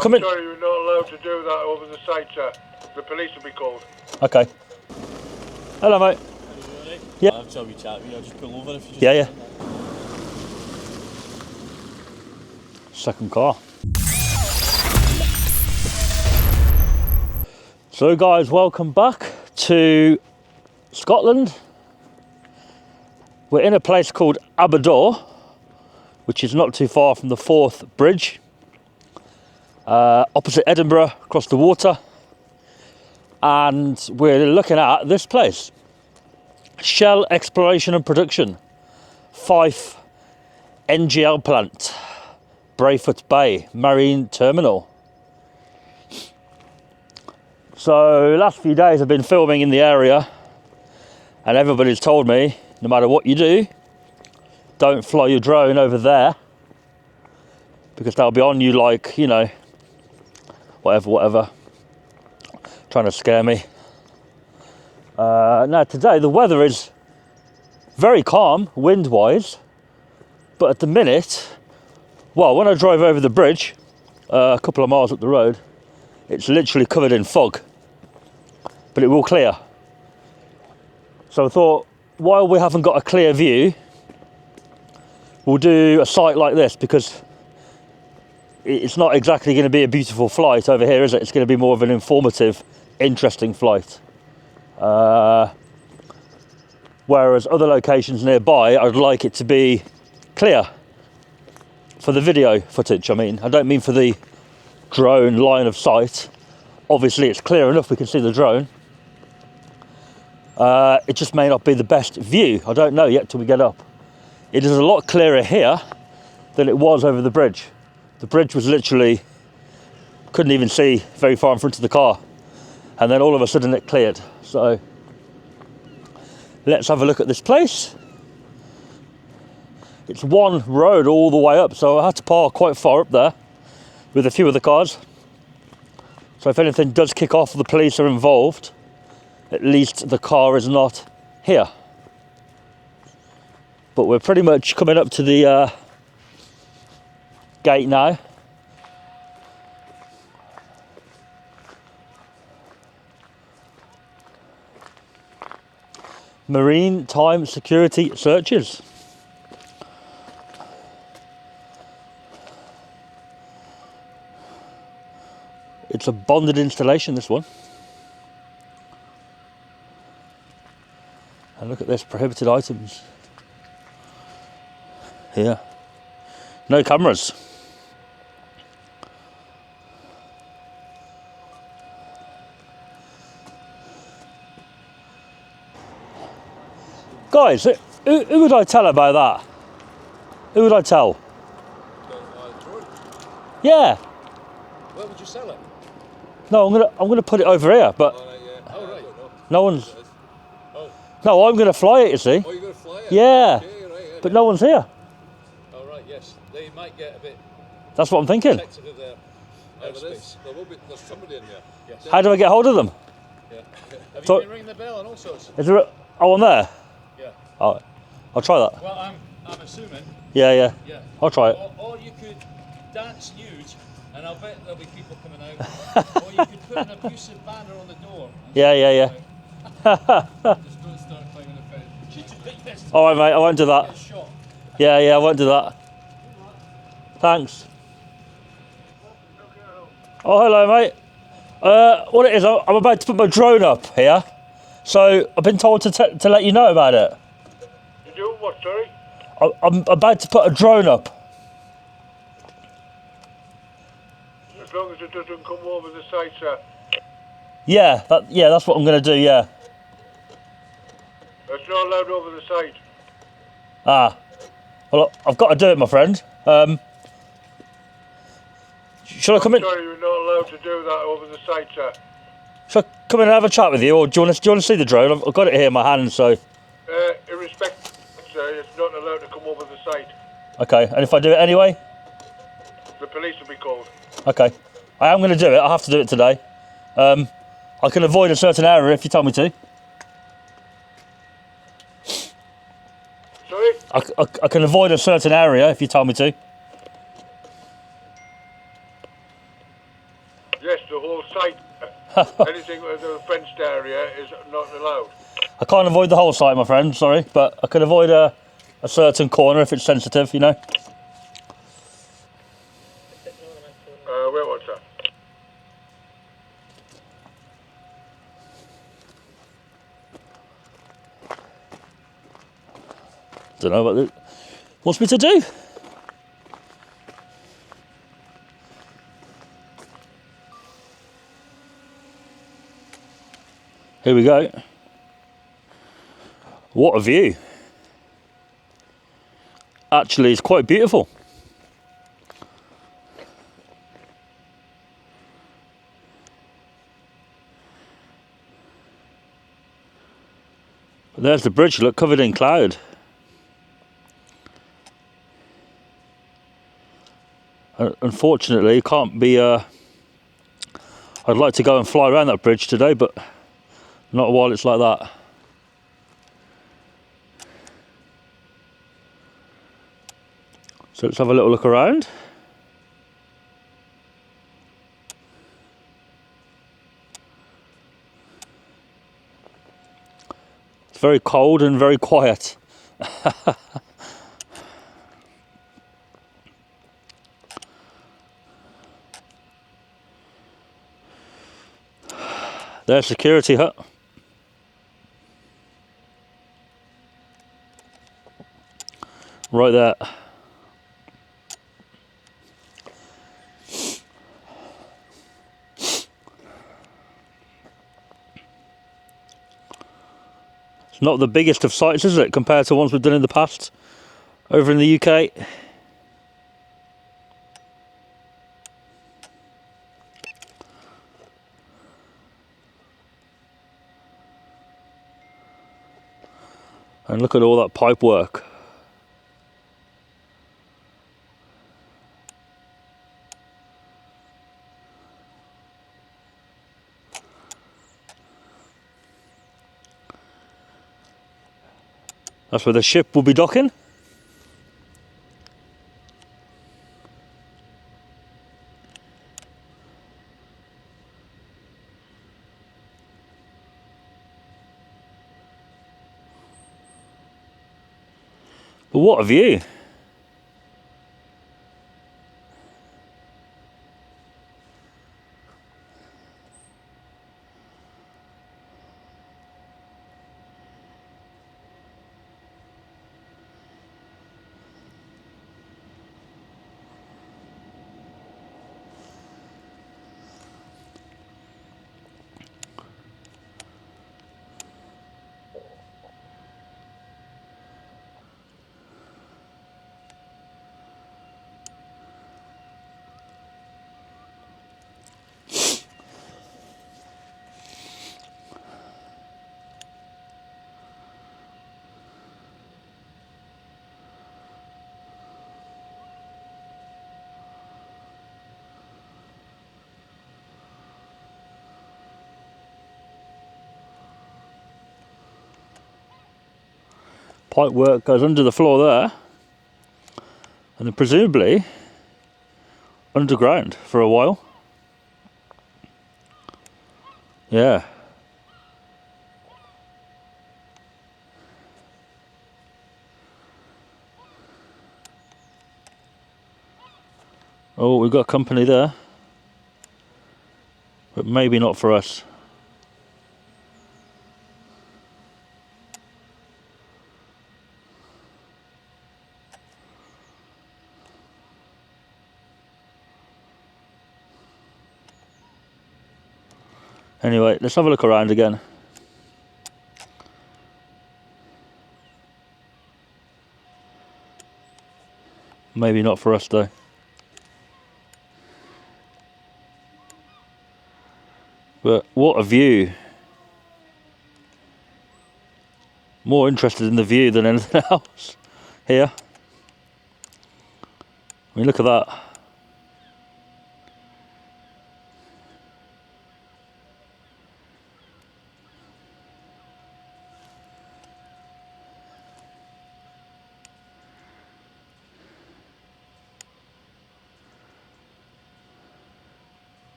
Come in. Sorry, you're not allowed to do that over the site, sir. The police will be called. Okay. Hello, mate. Yeah. I'll tell you chat with you. I'll just pull over if you just... Yeah. Second car. So guys, welcome back to Scotland. We're in a place called Aberdour, which is not too far from the Forth Bridge, opposite Edinburgh, across the water. And we're looking at this place, Shell Exploration and Production, Fife NGL Plant, Brayfoot Bay Marine Terminal. So last few days I've been filming in the area, and everybody's told me, no matter what you do, don't fly your drone over there, because they'll be on you like, you know, whatever, trying to scare me. Now today the weather is very calm, wind-wise, but at the minute, well, when I drive over the bridge, a couple of miles up the road, it's literally covered in fog, but it will clear. So I thought, while we haven't got a clear view, we'll do a site like this, because it's not exactly going to be a beautiful flight over here, is it? It's going to be more of an informative, interesting flight. Whereas other locations nearby, I'd like it to be clear for the video footage. I mean, I don't mean for the drone line of sight. Obviously it's clear enough, we can see the drone. It just may not be the best view. I don't know yet till we get up. It is a lot clearer here than it was over the bridge. The bridge was literally, couldn't even see very far in front of the car. And then all of a sudden it cleared. So let's have a look at this place. It's one road all the way up, so I had to park quite far up there with a few of the cars. So if anything does kick off, the police are involved, at least the car is not here. But we're pretty much coming up to the gate now. Marine time security searches. It's a bonded installation, this one. And look at this, prohibited items. Here. No cameras. Guys, who would I tell about that? Who would I tell? Yeah. Where would you sell it? No, I'm gonna put it over here, but Oh, right. no one's. No, I'm gonna fly it. You see? Oh, you're going to fly it? Yeah. Okay, right, But no one's here. Oh, right, yes. They might get a bit That's what I'm thinking. protective of their airspace. There's somebody in there. Yes. How do I get hold of them? Yeah. Have So- you been ringing the bell and all sorts? Is there on there? Yeah. Oh, I'll try that. Well, I'm assuming. Yeah. Yeah. I'll try it. Or you could dance nude, and I'll bet there'll be people coming out. Or you could put an abusive banner on the door. Yeah. Just don't start climbing the fence. All right, mate. I won't do Get that. shot. Yeah, I won't do that. Thanks. Oh, hello, mate. What it is, I'm about to put my drone up here, so I've been told to let you know about it. You do what, sorry? I'm about to put a drone up. As long as it doesn't come over the site, sir. Yeah, that's what I'm going to do. Yeah. It's not allowed over the site. Ah. Well, I've got to do it, my friend. Shall I come in? Sorry, you're not allowed to do that over the site, sir. Shall I come in and have a chat with you, or do you want to see the drone? I've got it here in my hand, so. Irrespective, sir, it's not allowed to come over the site. Okay, and if I do it anyway? The police will be called. Okay. I am going to do it. I have to do it today. I can avoid a certain area if you tell me to. Sorry? I can avoid a certain area if you tell me to. Yes, the whole site. Anything with the fenced area is not allowed. I can't avoid the whole site, my friend, sorry, but I can avoid a certain corner if it's sensitive, you know. Where was that? Don't know what it wants me to do. Here we go. What a view. Actually, it's quite beautiful. There's the bridge, look, covered in cloud. Unfortunately, it can't be. I'd like to go and fly around that bridge today, but not while it's like that. So let's have a little look around. It's very cold and very quiet. There's security hut. Right there. It's not the biggest of sites, is it, compared to ones we've done in the past over in the UK? And look at all that pipe work. That's where the ship will be docking. But what a view. Pipe work goes under the floor there, and then presumably underground for a while. Yeah. Oh, we've got company there, but maybe not for us. Anyway, let's have a look around again. Maybe not for us though. But what a view. More interested in the view than anything else here. I mean, look at that.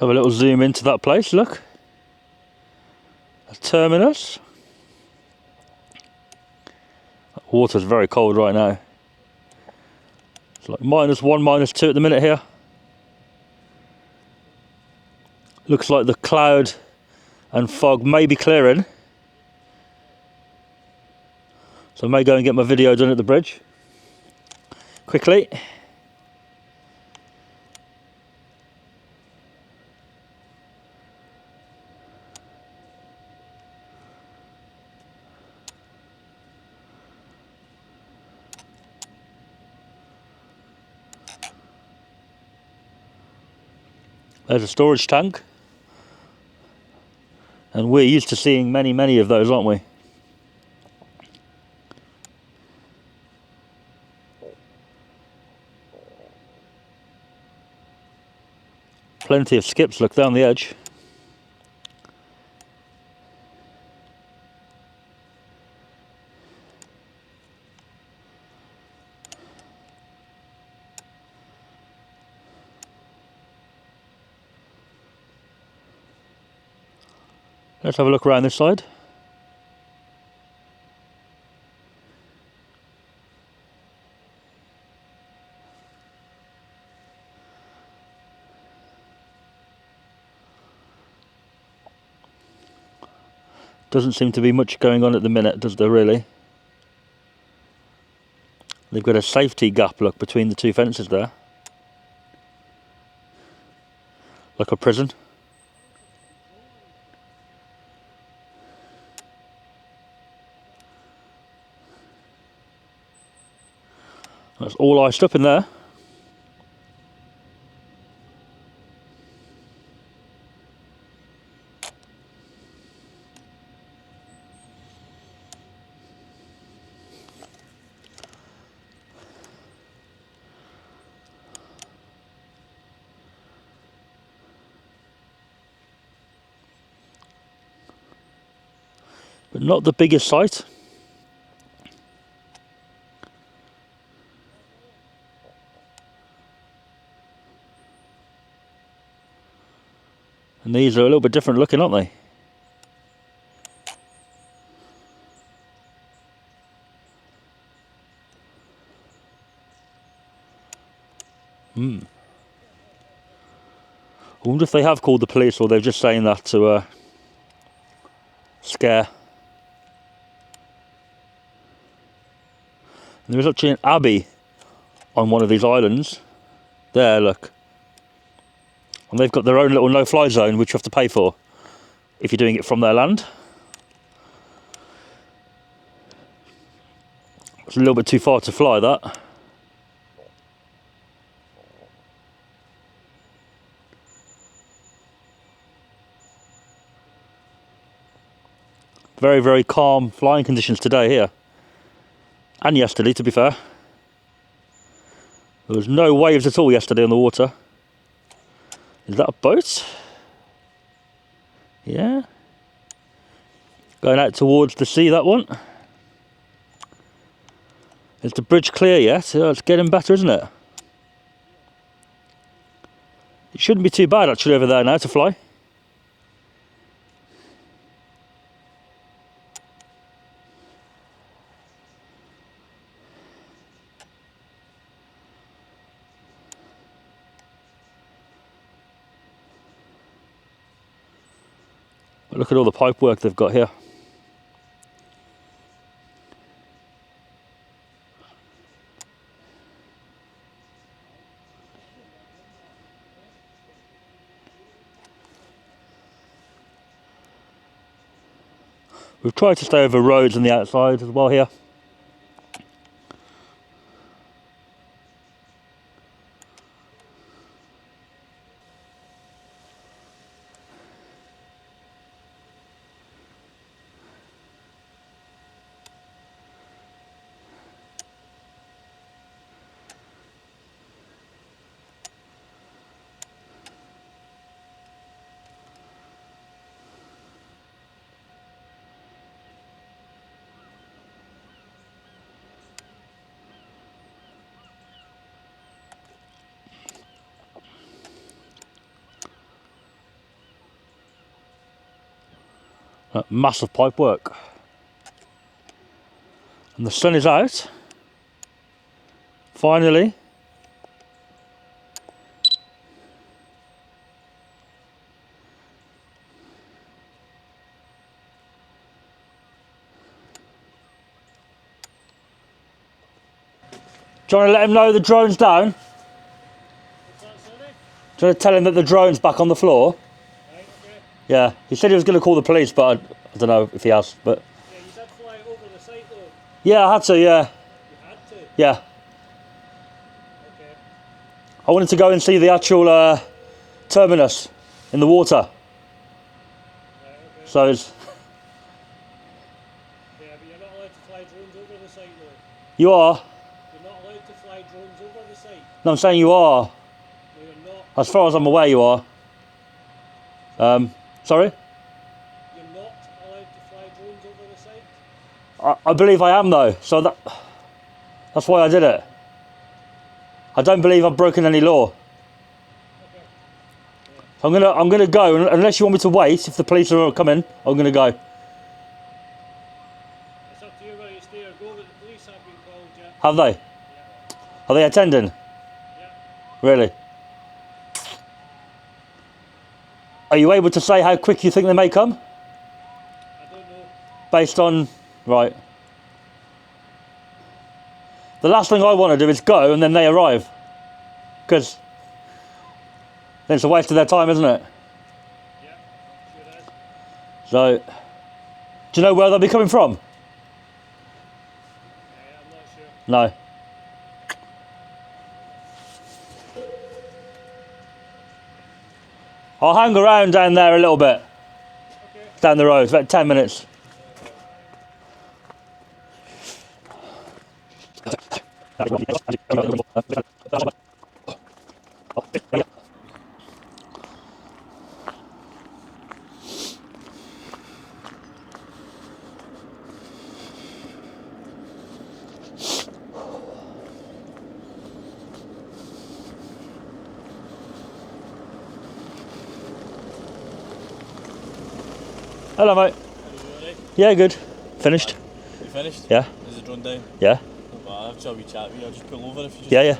Have a little zoom into that place, look. A terminus. Water's very cold right now. It's like -1, -2 at the minute here. Looks like the cloud and fog may be clearing. So I may go and get my video done at the bridge. Quickly. There's a storage tank. And we're used to seeing many, many of those, aren't we? Plenty of skips, look, down the edge. Let's have a look around this side. Doesn't seem to be much going on at the minute, does there really? They've got a safety gap, look, between the two fences there. Like a prison. That's all iced up in there. But not the biggest site. And these are a little bit different looking, aren't they? I wonder if they have called the police or they're just saying that to scare. And there is actually an abbey on one of these islands. There, look. And they've got their own little no-fly zone, which you have to pay for if you're doing it from their land. It's a little bit too far to fly, that. Very, very calm flying conditions today here. And yesterday, to be fair. There was no waves at all yesterday on the water. Is that a boat? Yeah. Going out towards the sea, that one. Is the bridge clear yet? Yeah, it's getting better, isn't it? It shouldn't be too bad actually over there now to fly. But look at all the pipe work they've got here. We've tried to stay over roads on the outside as well here. Massive pipe work. And the sun is out. Finally. Do you want to let him know the drone's down? Do you want to tell him that the drone's back on the floor? Right, okay. Yeah, he said he was going to call the police, but I don't know if he has. But Yeah, you did fly over the site though. yeah, I had to. Yeah, You had to. yeah. Okay. I wanted to go and see the actual terminus in the water. Right, okay. So it's, Yeah, but you're not allowed to fly drones over the site though. you are. You're not allowed to fly drones over the site. No, I'm saying you are. No, you're not. As far as I'm aware, you are. Sorry? You're not allowed to fly drones over the site. I believe I am though. So that's why I did it. I don't believe I've broken any law. Okay. I'm gonna go unless you want me to wait. If the police are coming, I'm gonna go. It's up to you whether you stay or go, but the police have been called yet. Have they? Yeah. Are they attending? Yeah. Really? Are you able to say how quick you think they may come? I don't know. Based on, right. The last thing I want to do is go and then they arrive. Because then it's a waste of their time, isn't it? Yeah, sure is. So, do you know where they'll be coming from? I'm not sure. No. I'll hang around down there a little bit. Okay. Down the road, about 10 minutes. Hello, mate. Alright, Yeah, good. Finished? you finished? Yeah. Is the drone down? Yeah. Well, I'll have a wee chat with you. I'll just pull over if you just. Yeah, yeah.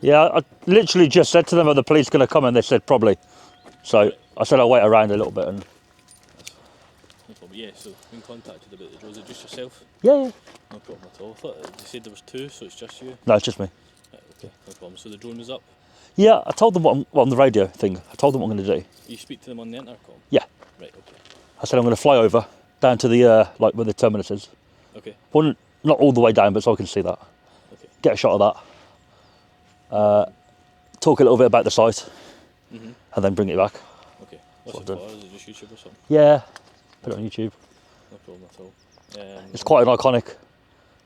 Yeah, I literally just said to them, are the police going to come? And they said probably. So I said I'll wait around a little bit. And No problem. Yeah, so when contacted about the drone, is it just yourself? yeah. No problem at all. I thought they said there was two, so it's just you. No, it's just me. Right, okay, no problem. So the drone was up. Yeah, I told them what on the radio thing. I told them what I'm going to do. You speak to them on the intercom? Yeah. Right, okay. I said I'm going to fly over down to the like where the terminus is. Okay, Well, not all the way down, but so I can see that. okay. Get a shot of that. Talk a little bit about the site, and then bring it back. Okay. What's it Well for? Is it just YouTube or something? Yeah, put it on YouTube. No problem at all. It's quite an iconic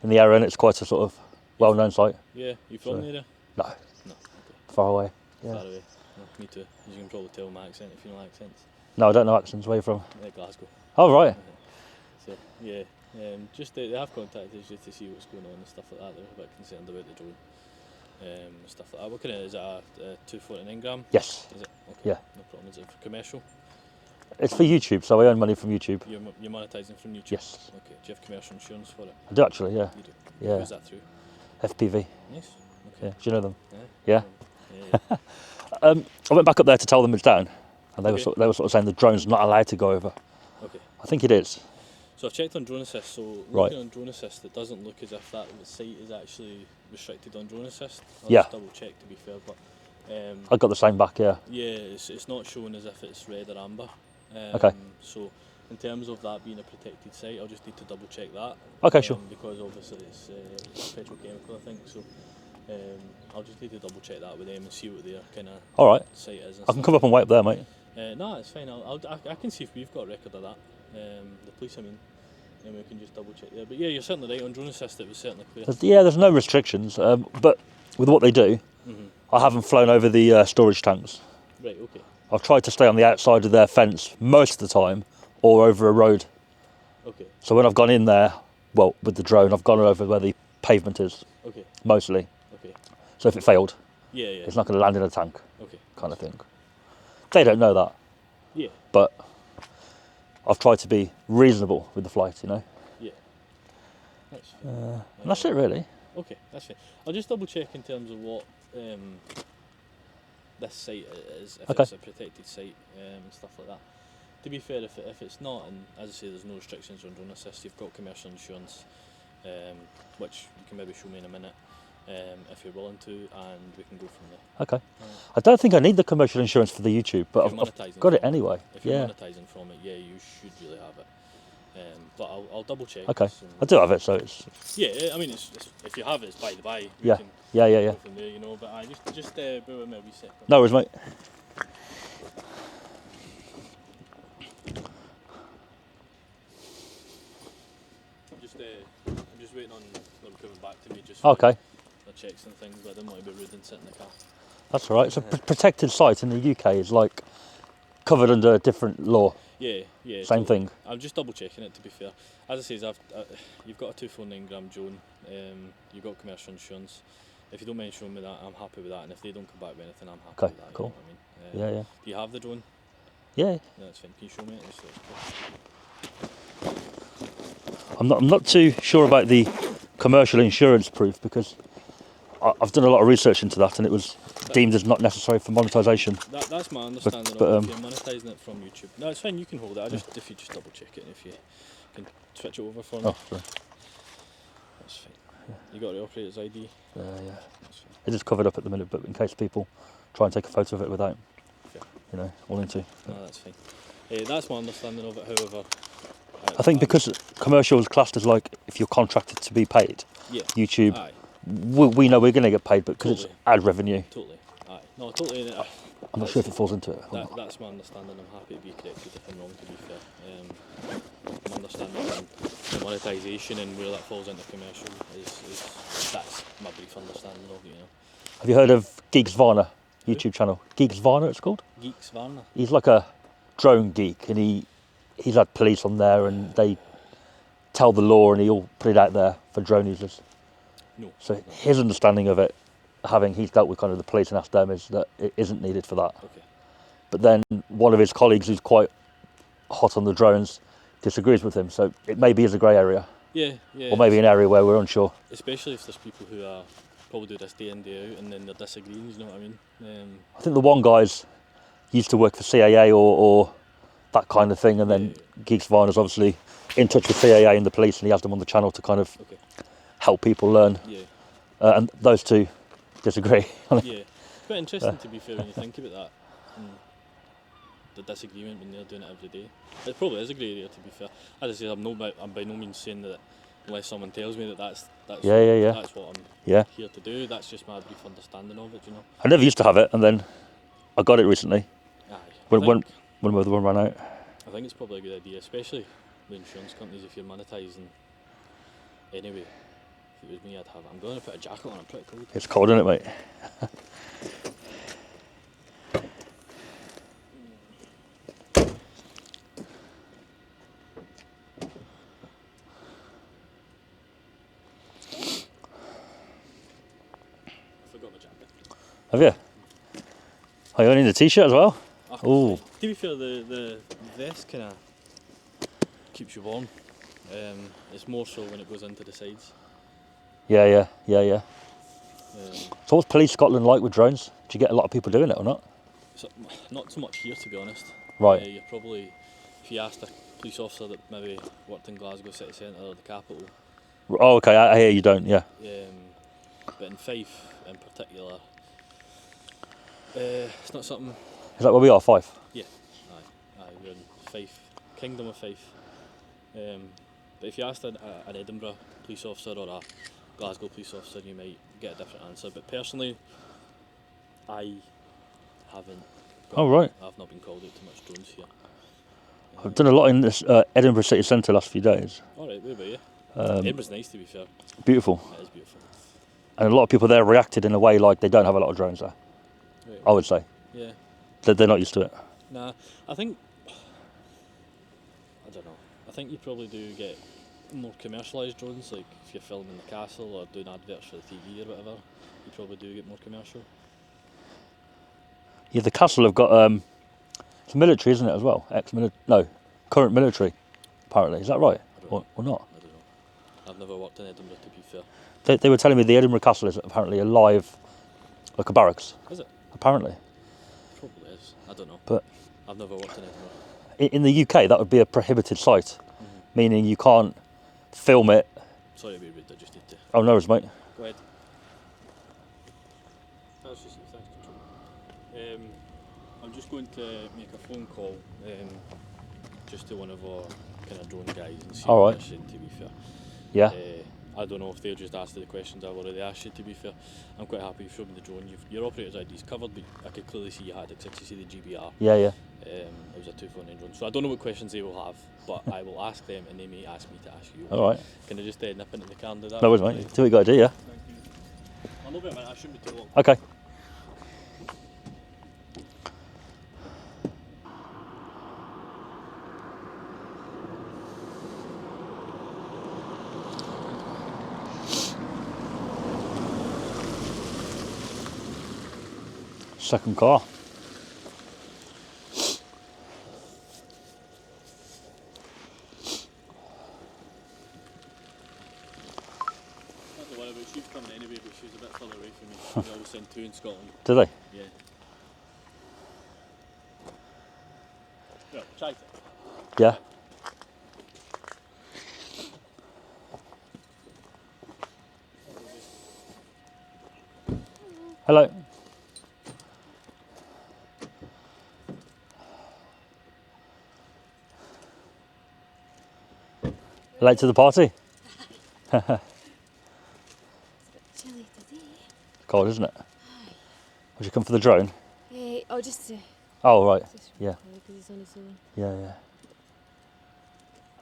in the area, and it's quite a sort of well-known site. Yeah, you from the area? No, No, okay. far away. Yeah. Far away. No, me too. As you can probably tell my accent if you know accents. No, I don't know accents. Where you from? Glasgow. Oh, right. So, yeah, just they have contacted us just to see what's going on and stuff like that. They're a bit concerned about the drone. Stuff like that. What kind of, is it a 249 gram? Yes. Is it? Okay. Yeah. No problem. Is it for commercial? It's for YouTube, so I earn money from YouTube. You're monetising from YouTube? Yes. Okay. Do you have commercial insurance for it? I do actually, yeah. You do? Yeah. Who's that through? FPV. Nice. Yeah. Okay. Do you know them? Yeah. Yeah. Yeah. I went back up there to tell them it's down, and they Okay. they were sort of saying the drone's not allowed to go over. Okay. I think it is. So I've checked on Drone Assist. So Right. looking on Drone Assist, it doesn't look as if that site is actually restricted on Drone Assist. I'll Yeah. just double check to be fair, but I got the same back. Yeah. yeah, it's not showing as if it's red or amber. Okay. So in terms of that being a protected site, I'll just need to double check that. Okay, sure. Because obviously it's petrochemical, I think. So I'll just need to double check that with them and see what their kind of All right. site is. And I can come up and wait up there, mate. No, it's fine. I can see if we've got a record of that. The police, I mean, and we can just double check there. But yeah, you're certainly right. On Drone Assist, it was certainly clear. There's no restrictions, but with what they do, I haven't flown over the storage tanks. Right. Okay. I've tried to stay on the outside of their fence most of the time. or over a road. Okay. So when I've gone in there, well, with the drone, I've gone over where the pavement is, Okay. mostly. Okay. So if it failed, Yeah. Yeah. it's not going to land in a tank, Okay. kind of thing. They don't know that, Yeah. but I've tried to be reasonable with the flight, you know. Yeah. That's fine. And that's it, really. Okay, that's fine. I'll just double check in terms of what this site is, if Okay. it's a protected site and stuff like that. To be fair, if it's not, and as I say, there's no restrictions on drone assist, you've got commercial insurance, which you can maybe show me in a minute, if you're willing to, and we can go from there. Okay. I don't think I need the commercial insurance for the YouTube, but If you're I've monetising got it from anyway. If you're Yeah. monetising from it, yeah, you should really have it. But I'll double check. Okay. and- I do have it, so it's Yeah, I mean, it's if you have it, it's by the by. We Yeah. can yeah. go from there, you know. But I just bear with me a wee second. No worries, mate. I'm just waiting on them coming back to me just Okay. for checks and things, but I didn't want to be rude and sit in the car. That's all right. It's a protected site in the UK. Is like covered under a different law. Yeah. Same thing. I'm just double checking it, to be fair. As I say, you've got a 249 drone, you've got commercial insurance. If you don't mind showing me that, I'm happy with that, and if they don't come back with anything, I'm happy Okay, with that. cool. You know what I mean? Yeah. Do you have the drone? Yeah. No, that's fine. Can you show me it? Just so it's I'm not too sure about the commercial insurance proof because I've done a lot of research into that, and it was deemed as not necessary for monetisation. That's my understanding but, of it. If you're monetising it from YouTube. No, it's fine, you can hold it. If you just double check it, and if you can switch it over for me. Oh, sorry. That's fine. You got the operator's ID? Yeah. That's fine. It is covered up at the minute, but in case people try and take a photo of it without, Fair. all into. No, that's fine. That's my understanding of it, however. I think because commercial is classed as like if you're contracted to be paid, Yeah. YouTube, Aye, we know we're going to get paid, but because it's Totally. ad revenue, totally. Aye. No, totally. I'm not sure if it falls into it. That's my understanding. I'm happy to be corrected if I'm wrong, to be fair. My understanding on the monetisation and where that falls into commercial is that's my brief understanding of it, you know. Have you heard of Geeks Varna YouTube channel? Geeks Varna, it's called. Geeks Varna. He's like a drone geek, and he's had police on there, and they tell the law, and he'll put it out there for drone users. No. So his understanding of it, he's dealt with kind of the police and asked them, is that it isn't needed for that. Okay. But then one of his colleagues who's quite hot on the drones disagrees with him, so it maybe is a grey area, Yeah. or maybe an area where we're unsure. Especially if there's people who are probably do this day in, day out, and then they're disagreeing, you know what I mean? I think the one guy's used to work for CAA or that kind of thing, and then Geeks Varna's obviously in touch with CAA and the police, and he has them on the channel to kind of Okay. help people learn. Yeah. And those two disagree. Yeah. It's quite interesting, to be fair, when you think about that. And the disagreement when they're doing it every day. It probably is a grey area, to be fair. As I say, I'm by no means saying that unless someone tells me that that's Yeah. that's what I'm Yeah. here to do. That's just my brief understanding of it, you know. I never used to have it, and then I got it recently Aye. when the other one ran out. I think it's probably a good idea, especially the insurance companies, if you're monetising anyway. If it was me, I'd have it. I'm going to put a jacket on, I'm pretty cold. It's cold, isn't it, mate? I forgot my jacket. Have you? Oh, you only need a t-shirt as well? Oh. Ooh. To be fair, the vest kind of keeps you warm. It's more so when it goes into the sides. Yeah. Um, So what's Police Scotland like with drones? Do you get a lot of people doing it or not? so, not so much here, to be honest. Right. You're probably, if you asked a police officer that maybe worked in Glasgow city centre or the capital, Oh, okay, I hear you don't, yeah. but in Fife in particular, it's not something. Is that where we are, Fife? Yeah, aye, we're in Fife, Kingdom of Fife. But if you asked an Edinburgh police officer or a Glasgow police officer, you might get a different answer. But personally, I haven't. Oh, right. I've not been called out to much drones here. I've done a lot in this Edinburgh city centre last few days. All right, where were you? Um, Edinburgh's nice, to be fair. Beautiful. It is beautiful. And a lot of people there reacted in a way like they don't have a lot of drones there, Right. I would say. Yeah. They're not used to it. Nah, I think think you probably do get more commercialised drones, like if you're filming the castle or doing adverts for the TV or whatever, you probably do get more commercial. Yeah, the castle have got it's military, isn't it, as well? Current military, apparently. Is that right? Or not? I don't know. I've never worked in Edinburgh, to be fair. They were telling me the Edinburgh Castle is apparently alive, like a barracks. Is it? Apparently. Probably is. I don't know. But I've never worked in Edinburgh. in the UK, that would be a prohibited site, meaning you can't film it. Sorry to be rude, I just need to... Oh, no worries, mate. Go ahead. Thanks, Control. I'm just going to make a phone call just to one of our kind of drone guys and see All what right. they're saying, to be fair. Yeah. I don't know if they'll just ask the questions I've already asked you, to be fair. I'm quite happy you've shown me the drone. Your operator's ID's covered, but I could clearly see you had it, 'cause I could see the GBR. Yeah. It was a 249 drone. So I don't know what questions they will have, but I will ask them and they may ask me to ask you. All right. Can I just nip into the car and do that? No worries, mate. Do what you got to do, yeah? Thank you. I'll not be a minute, I shouldn't be too long. Okay. Second car. Not the worry about, she's coming anyway, but she's a bit further away from me. They always send two in Scotland. Do they? Yeah. Yeah, try it. Yeah. Hello. Late to the party? Chilly today. Cold, isn't it? Would you come for the drone? Just Oh, right. Yeah. because he's on his own. Yeah.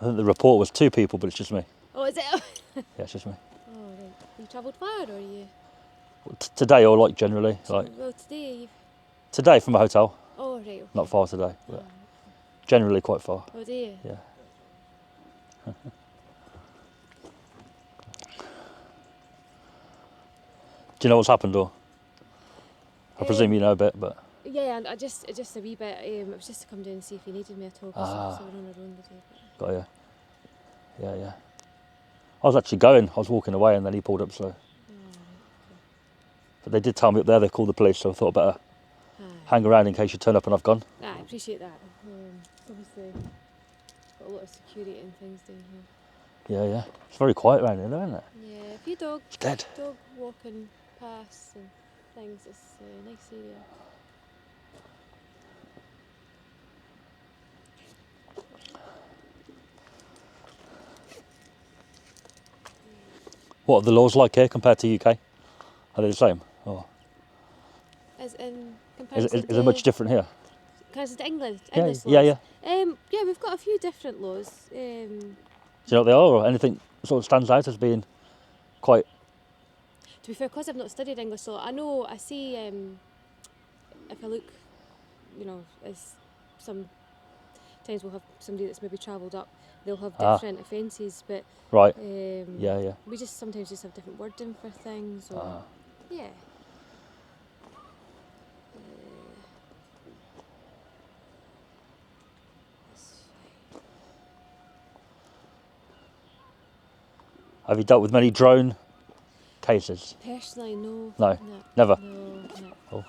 I think the report was 2 people, but it's just me. Oh, is it? Yeah, it's just me. Oh, right. You travelled far, or you? Today, or like generally, like Well, today you've... today from a hotel, Oh, right. Okay. not far today, but Oh, generally quite far. oh, do you? Yeah. Do you know what's happened, or? I presume you know a bit, but Yeah, and just a wee bit. It was just to come down and see if you needed me at all. Ah. So we're on our own today. got you. Yeah. I was actually going. I was walking away, and then he pulled up. So, but they did tell me up there they called the police. So I thought I'd better hang around in case you turn up and I've gone. I appreciate that. Obviously, got a lot of security and things down here. Yeah. It's very quiet around here, though, isn't it? Yeah, a few dog It's dead. walking past and things. It's a nice area. What are the laws like here compared to UK? Are they the same? Or As in is comparison it much different here? Comparison to England? Yeah, English yeah. laws? Yeah, we've got a few different laws. Do you know what they are, or anything sort of stands out as being quite? To be fair, because I've not studied English law, I see if I look, as sometimes we'll have somebody that's maybe travelled up, they'll have different offences, but Right. we sometimes have different wording for things, or yeah. Have you dealt with many drone cases? Personally, no. No, never? No. Oh.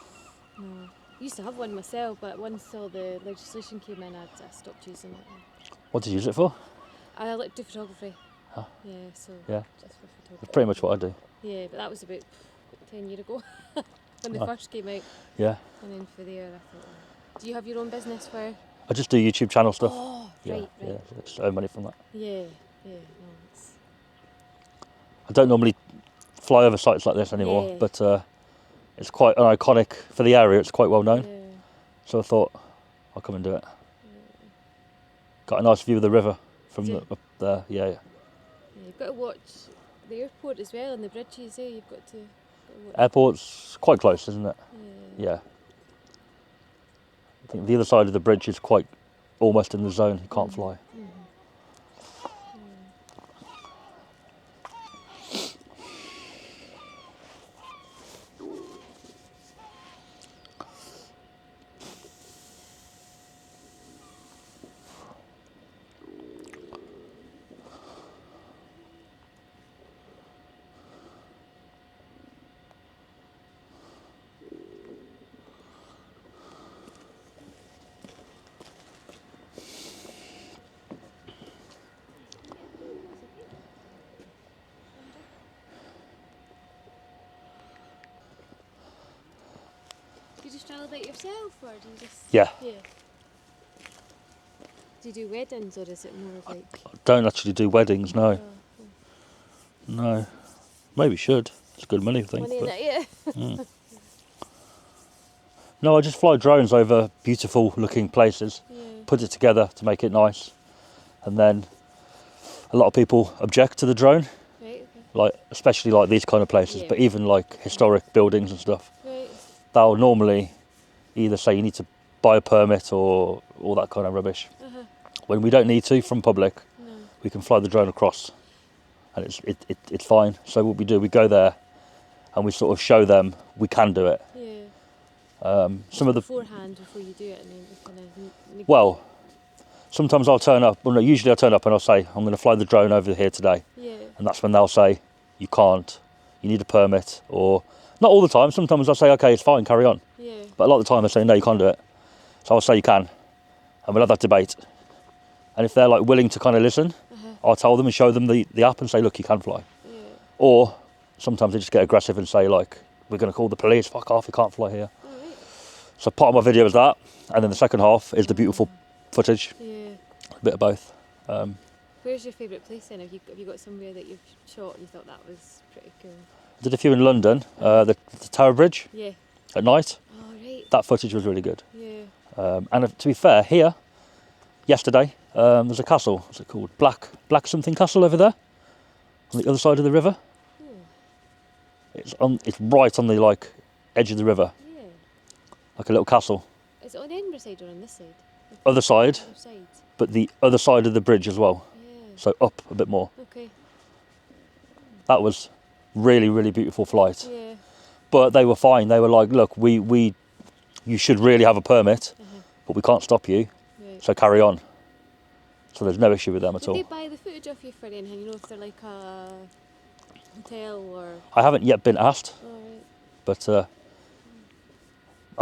No. I used to have one myself, but once all the legislation came in, I stopped using it. What did you use it for? I like to do photography. Oh. Yeah, so Yeah. just for photography. That's pretty much what I do. Yeah, but that was about 10 years ago when they Oh. first came out. Yeah. And then for there, I thought, do you have your own business for? I just do YouTube channel stuff. Oh, Yeah, right. yeah. Just earn money from that. Yeah, no, it's... I don't normally fly over sites like this anymore, Yeah. but it's quite an iconic for the area. It's quite well known, Yeah. so I thought I'll come and do it. Got a nice view of the river from Did you? up there. Yeah. Yeah, you've got to watch the airport as well and the bridges. You've got to watch. Airport's quite close, isn't it? Yeah. Yeah. I think the other side of the bridge is quite almost in the zone. You can't fly. you just travel about yourself, or do you just? Yeah. Yeah. Do you do weddings, or is it more of like? Don't actually do weddings, no. Oh, No. Maybe should. It's good money, I think. money in but- it, yeah. No, I just fly drones over beautiful looking places, Yeah. put it together to make it nice. And then a lot of people object to the drone, Right. Okay. like especially like these kind of places, Yeah. but even like historic buildings and stuff. Right. They'll normally either say you need to buy a permit or all that kind of rubbish. Uh-huh. When we don't need to from public, No. we can fly the drone across and it's fine. So what we do, we go there and we sort of show them we can do it. Yeah. Some of the beforehand before you do it, and then you kind of. well, sometimes I'll turn up. Well, no, usually I'll turn up and I'll say I'm going to fly the drone over here today, Yeah. and that's when they'll say you can't. You need a permit, or not all the time. Sometimes I'll say okay, it's fine, carry on. Yeah. But a lot of the time they say no, you can't do it. So I'll say you can, and we'll have that debate. And if they're like willing to kind of listen, I'll tell them and show them the app and say, look, you can fly. Yeah. Or sometimes they just get aggressive and say like, we're going to call the police. Fuck off, you can't fly here. All right. So part of my video is that, and then the second half is the beautiful footage, Yeah. a bit of both. Where's your favourite place then? Have you got somewhere that you've shot and you thought that was pretty cool? I did a few in London, the Tower Bridge Yeah. at night. Oh right. That footage was really good. Yeah. And to be fair, here, yesterday, there's a castle. What's it called? Black something castle over there, on the other side of the river. It's right on the like edge of the river, Yeah. like a little castle. Is it on the Edinburgh side or on this side? Other side, Other side. but the other side of the bridge as well. Yeah. So up a bit more. Okay. That was really, really beautiful flight. Yeah. But they were fine. They were like, look, you should really have a permit, but we can't stop you. Right. So carry on. So there's no issue with them at Did all. they buy the footage off you for anything? You know, if they're like a hotel or. I haven't yet been asked, Oh, right. but a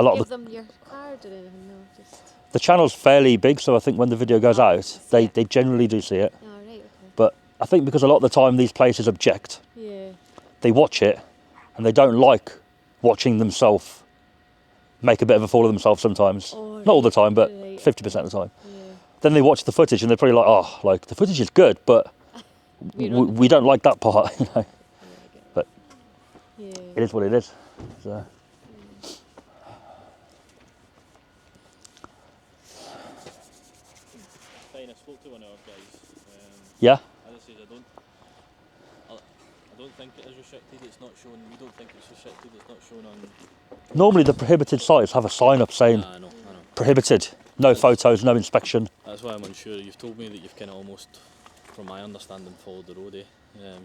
lot Give of them your card or anything? No, just. the channel's fairly big, so I think when the video goes out, see they it. generally do see it. Oh, right. Okay. But I think because a lot of the time these places object, Yeah. they watch it, and they don't like watching themselves make a bit of a fool of themselves sometimes. Oh, Not all the time, but right. 50% of the time. Yeah. Then they watch the footage and they're probably like, oh, like the footage is good, but We're on the we don't like that part, you know. But Yeah. it is what it is. So. Fine, I spoke to one of our guys. Yeah, As I said, I don't think it is restricted. It's not shown. We don't think it's restricted. It's not shown on. normally the prohibited sites have a sign up saying I know. prohibited, no photos, no inspection. That's why I'm unsure. You've told me that you've kind of almost, from my understanding, followed the road.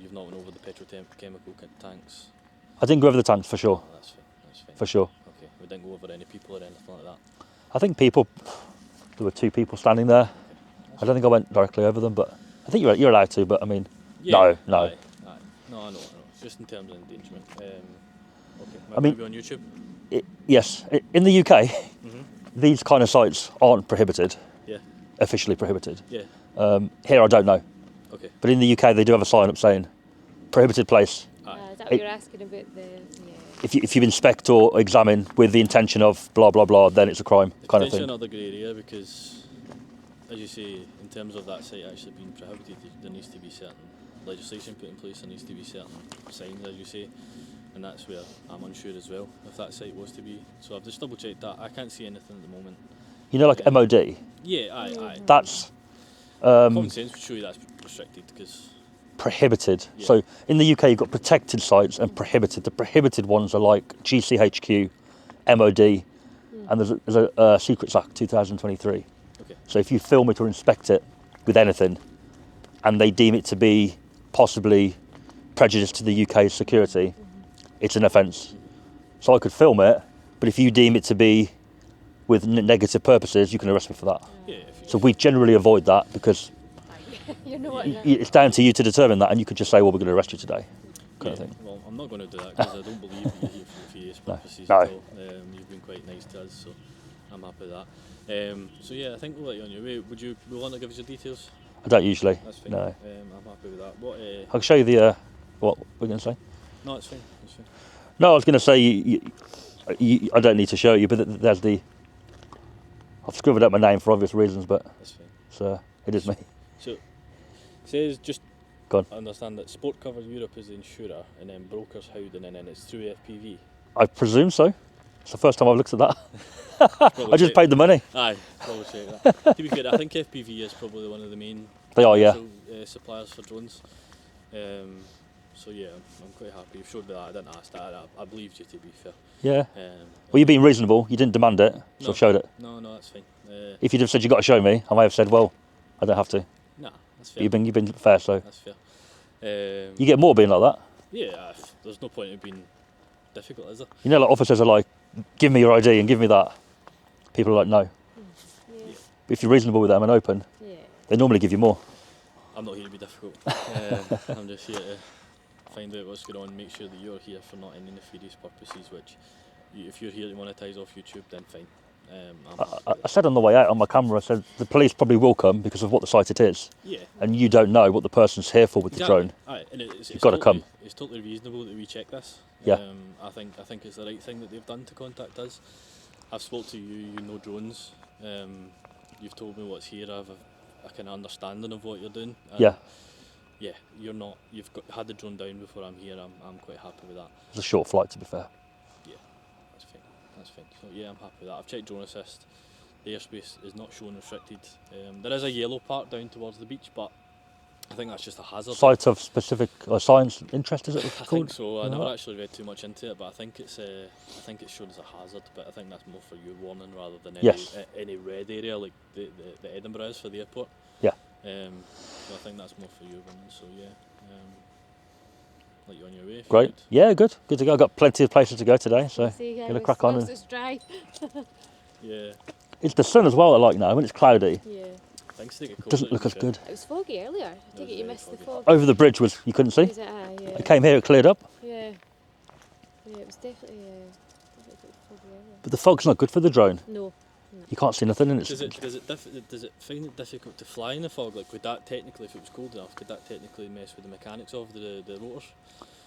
You've not went over the petrochemical tanks. I didn't go over the tanks for sure, Oh, that's fine. That's fine. for sure. Okay. We didn't go over any people or anything like that. I think there were two people standing there. I don't think I went directly over them, but I think you're allowed to, but I mean, no. Aye. No, I know. Just in terms of endangerment. Okay. I mean- Maybe on YouTube. Yes, in the UK, these kind of sites aren't prohibited, Yeah. officially prohibited. Yeah. Here I don't know, Okay. but in the UK they do have a sign up saying prohibited place. Is that what you're asking about the? Yeah. If you inspect or examine with the intention of blah blah blah, then it's a crime kind of Potentially thing. another grey area because, as you say, in terms of that site actually being prohibited, there needs to be certain legislation put in place. There needs to be certain signs, as you say, and that's where I'm unsure as well if that site was to be. So I've just double checked that. I can't see anything at the moment. You know, like MOD. Yeah, aye. That's Common sense would show you that's restricted because. prohibited. Yeah. So in the UK, you've got protected sites and prohibited. The prohibited ones are like GCHQ, MOD, and there's a Secrets Act 2023. Okay. So if you film it or inspect it with anything, and they deem it to be possibly prejudice to the UK's security, it's an offence. So I could film it, but if you deem it to be with negative purposes, you can arrest me for that. Yeah. So we generally avoid that because You know what? it's down to you to determine that, and you could just say, well, we're going to arrest you today, kind of thing. Well, I'm not going to do that because I don't believe you here for nefarious purposes No. at all. You've been quite nice to us, so I'm happy with that. So yeah, I think we'll let you on your way. Would you want to give us your details? I don't usually. That's fine. No. I'm happy with that. What? I can show you the what we're going to say. No, it's fine. It's fine. No, I was going to say I don't need to show you, but there's the. I've scribbled out my name for obvious reasons, but That's fine. it is me. So, says just. Go on. I understand that Sport Cover Europe is the insurer, and then Brokers Howden, and then it's through FPV. I presume so. It's the first time I've looked at that. Probably I just paid the money. Aye, probably check that. To be fair, I think FPV is probably one of the main They are, yeah. suppliers for drones. So yeah, I'm quite happy. You've showed me that. I didn't ask that. I believed you, to be fair. Yeah. Well, you've been reasonable. You didn't demand it, so No. I've showed it. No, that's fine. If you'd have said you got to show me, I may have said, well, I don't have to. Nah, that's But fair. you've been fair, so That's fair. you get more being like that. Yeah, there's no point in being difficult, is there? You know, like officers are like, give me your ID and give me that. People are like, no. Yeah. But if you're reasonable with them and open, Yeah. they normally give you more. I'm not here to be difficult. I'm just here to find out what's going on, make sure that you're here for not any nefarious purposes, which, if you're here to monetise off YouTube, then fine. I'm happy with I it. said on the way out on my camera, I said the police probably will come because of what the site it is, Yeah. and you don't know what the person's here for with the drone. Aye, and it's You've gotta totally, come. It's totally reasonable that we check this. Yeah. I think it's the right thing that they've done to contact us. I've spoke to you. You know drones. You've told me what's here. I've a kind of understanding of what you're doing. And Yeah. Yeah, you're not. Had the drone down before I'm here. I'm quite happy with that. It's a short flight, to be fair. Yeah, that's fine. That's fine. So yeah, I'm happy with that. I've checked drone assist. The airspace is not shown restricted. There is a yellow part down towards the beach, but I think that's just a hazard. Site of specific science interest, is it I called? think so. I never Right. actually read too much into it, but I think it's shown as a hazard. But I think that's more for your warning rather than Yes. any red area like the Edinburgh is for the airport. Yeah. So I think that's more for your warning. So yeah, let you on your way. if you Great. could. Yeah, good. Good to go. I've got plenty of places to go today, so See, yeah, gonna crack on and- It's dry. Yeah. it's the sun as well I like now. When it's cloudy, Yeah. Things to get it cold. doesn't look as good. It was foggy earlier. I take was it you very missed the foggy. fog. Over the bridge you couldn't see. Is it? Yeah. I came here, it cleared up, Yeah. Yeah, it was definitely quite foggy earlier. but the fog's not good for the drone. No. You can't see nothing, and Does it find it difficult to fly in the fog? Like, would that technically, if it was cold enough, could that technically mess with the mechanics of the rotors?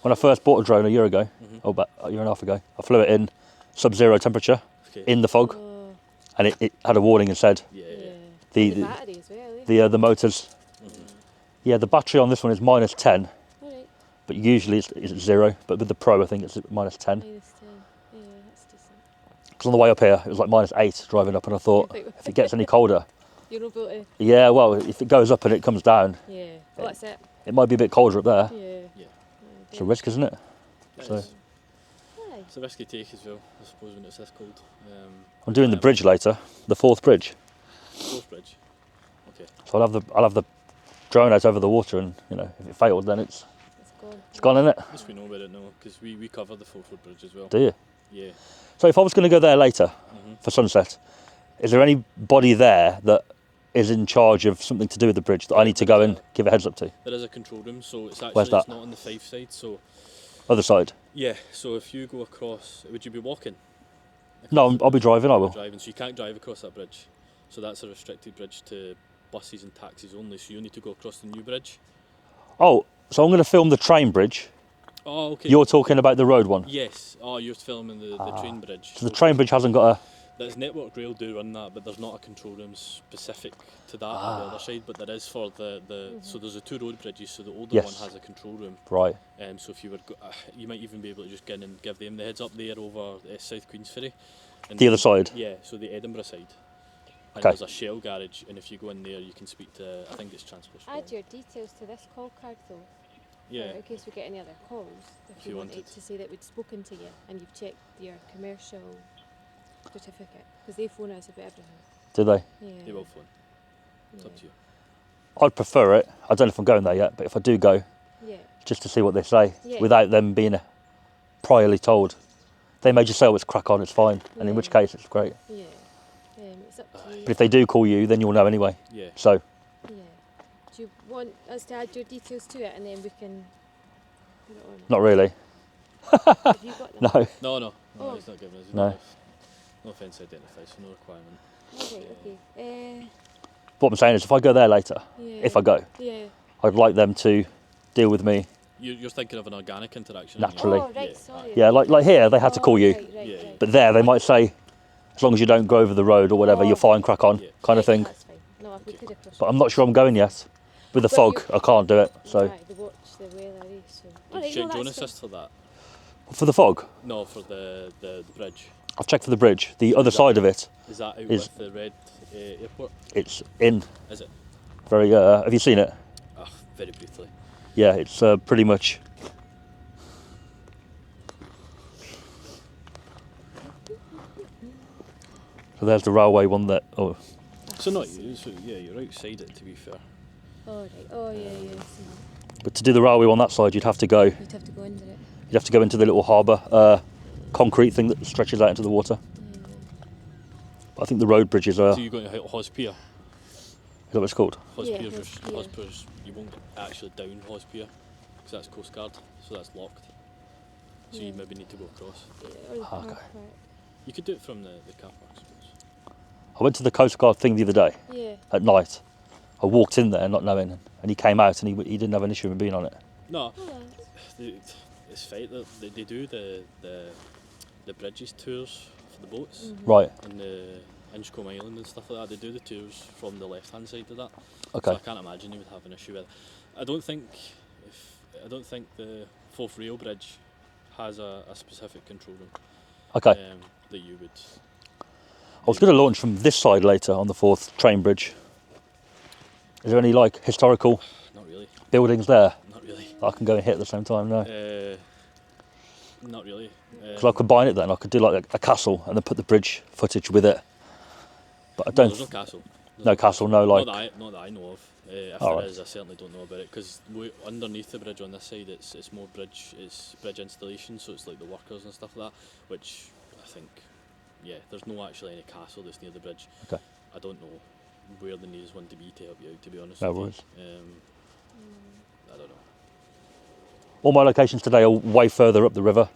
When I first bought a drone a year ago, Mhm. about a year and a half ago, I flew it in sub-zero temperature Okay. in the fog, Oh, and it had a warning and said Yeah. yeah. the The battery as well, eh? the motors. Yeah, the battery on this one is -10, Alright, but usually it's 0. But with the Pro, I think it's -10. -10. Yeah, that's decent. Because on the way up here, it was like -8 driving up, and I thought if it gets any colder, You're not able to. yeah, well, if it goes up and it comes down, Yeah. Oh, that's it. it might be a bit colder up there. Yeah. Yeah. It's a risk, isn't it? It So- is. Aye. It's a risk you take as well, I suppose, when it's this cold. I'm doing the bridge later, the 4th bridge, Fourth bridge. Okay. so I'll have the drone out over the water, and if it failed, then it's gone, isn't it? At least we know about it now, because we covered the Fulford Bridge as well. Do you? Yeah. So if I was going to go there later Mhm. for sunset, is there anybody there that is in charge of something to do with the bridge that I need to go and give a heads up to? There is a control room, so it's Where's actually that? not on the Fife side. So Other side? yeah, so if you go across, would you be walking? No, Across the I'll be driving. I will. driving, so you can't drive across that bridge. So that's a restricted bridge to buses and taxis only. So you need to go across the new bridge. Oh, so I'm going to film the train bridge. Oh, okay. You're talking about the road one. Yes. Oh, you're filming the train bridge. So the train bridge hasn't got a. There's Network Rail do run that, but there's not a control room specific to that on the other side. But there is for the so there's the 2 road bridges. So the older Yes. one has a control room. Right. So if you were, you might even be able to just get in and give them the heads up there over South Queensferry. And The other side? Yeah, so the Edinburgh side. And Okay. there's a Shell garage, and if you go in there, you can speak to, I think it's Transport Add Scotland. your details to this call card though. Yeah, In case we get any other calls. If you you wanted wanted. to say that we'd spoken to you and you've checked your commercial certificate. Because they phone us about everything. Do they? Yeah. they will phone. It's up Yeah. to you. I'd prefer it. I don't know if I'm going there yet, but if I do go, Yeah. just to see what they say, Yeah. without them being priorly told. They may just say, "Oh, it's crack on, it's fine," and in which Yeah. case it's great. Yeah. It's up to you. But if they do call you, then you'll know anyway. Yeah. So Yeah. Do you want us to add your details to it and then we can put it on? not really. Have you got them? No. No, Oh. it's not giving us. No. No offence identified, so no requirement. Okay, okay. What I'm saying is, if I go there later, Yeah. if I go, Yeah. I'd like them to deal with me You're thinking of an organic interaction. Naturally. Oh, right, Yeah. sorry. Yeah, like here, they had to call you. Right, Yeah. right. But there, they might say, as long as you don't go over the road or whatever, Oh. you're fine, crack on, Yeah. kind of Right, thing. That's fine. No, we could have crossed. But I'm not sure I'm going yet. With the Well, fog, I can't do it. So Right, the watch the weather, so. Did Alright, you no, check drone that's fine. assist for that? for the fog, No, for the bridge. I've checked for the bridge. The other side of it, Is that out Is- with the red airport? it's in. Is it? Very. Have you seen it? Ah, very briefly. Yeah, it's pretty much. So there's the railway one that. Oh, So not you. So yeah, you're outside it. To be fair. Oh, right. Oh, yeah, yeah. So but to do the railway on that side, you'd have to go. you'd have to go under it. You'd have to go into the little harbour, concrete thing that stretches out into the water. But I think the road bridges are. So you're going to hit Hospier. Is that what it's called? Yeah, Hospier's, Hospier. Hospier's, you won't get actually down Hospier because that's Coast Guard, so that's locked. So you Yeah. maybe need to go across. Yeah, or the Okay. car park. You could do it from the car park, I suppose. I went to the Coast Guard thing the other day Yeah. at night. I walked in there not knowing, and he came out and he didn't have an issue with being on it. No, Oh, that's- it's fine. They do the bridges tours for the boats Right. and the Inchcombe Island and stuff like that. They do the tours from the left hand side of that. Okay. So I can't imagine you would have an issue with it. I don't think the Forth Rail Bridge has a specific control room Okay. that you would. I was going to launch from this side later on the 4th train bridge. Is there any like historical Not really. buildings there Not really. that I can go and hit at the same time? No. Not really. Because I could combine it then. I could do like a castle and then put the bridge footage with it. But I don't. There's no castle. There's No castle, no like. Not that I know of. If All there right. is, I certainly don't know about it because underneath the bridge on this side, it's more bridge. It's bridge installation, so it's like the workers and stuff like that. Which I think, yeah, there's no actually any castle that's near the bridge. Okay. I don't know where the nearest one to be to help you out. To be honest No with worries. you, I don't know. All my locations today are way further up the river.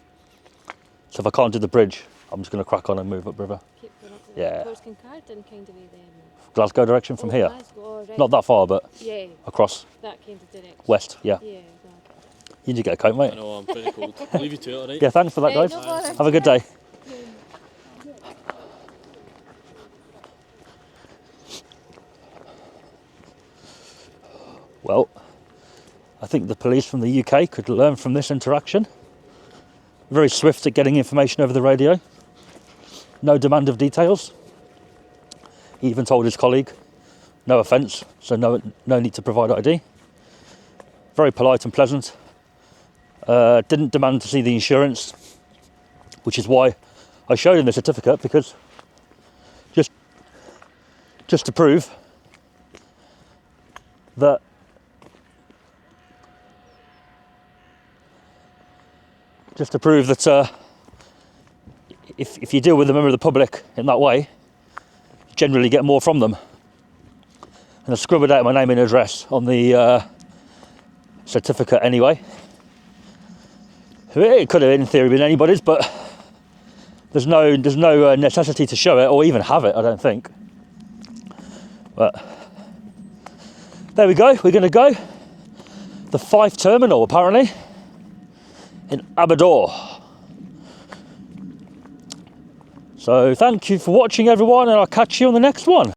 So if I can't do the bridge, I'm just going to crack on and move upriver. Keep going up the Yeah. Towards Kincardine kind of way then. Glasgow direction from Oh, here. Glasgow, oh, right. Not that far, but Yeah, across that kind of direction. west. Yeah. Yeah, You need to get a coat, I mate. know I'm pretty cold. Leave you to it, alright? Yeah, thanks for that, Right, guys. no bother. Have a good day. Well, I think the police from the UK could learn from this interaction. Very swift at getting information over the radio. No demand of details. He even told his colleague, no offence, so no need to provide ID. Very polite and pleasant. Didn't demand to see the insurance, which is why I showed him the certificate, because just to prove that if you deal with a member of the public in that way, you generally get more from them. And I scribbled out my name and address on the certificate anyway. It could have in theory been anybody's, but there's no necessity to show it or even have it, I don't think. But there we go, we're going to go. The Fife terminal apparently in Aberdour. So thank you for watching everyone, and I'll catch you on the next one.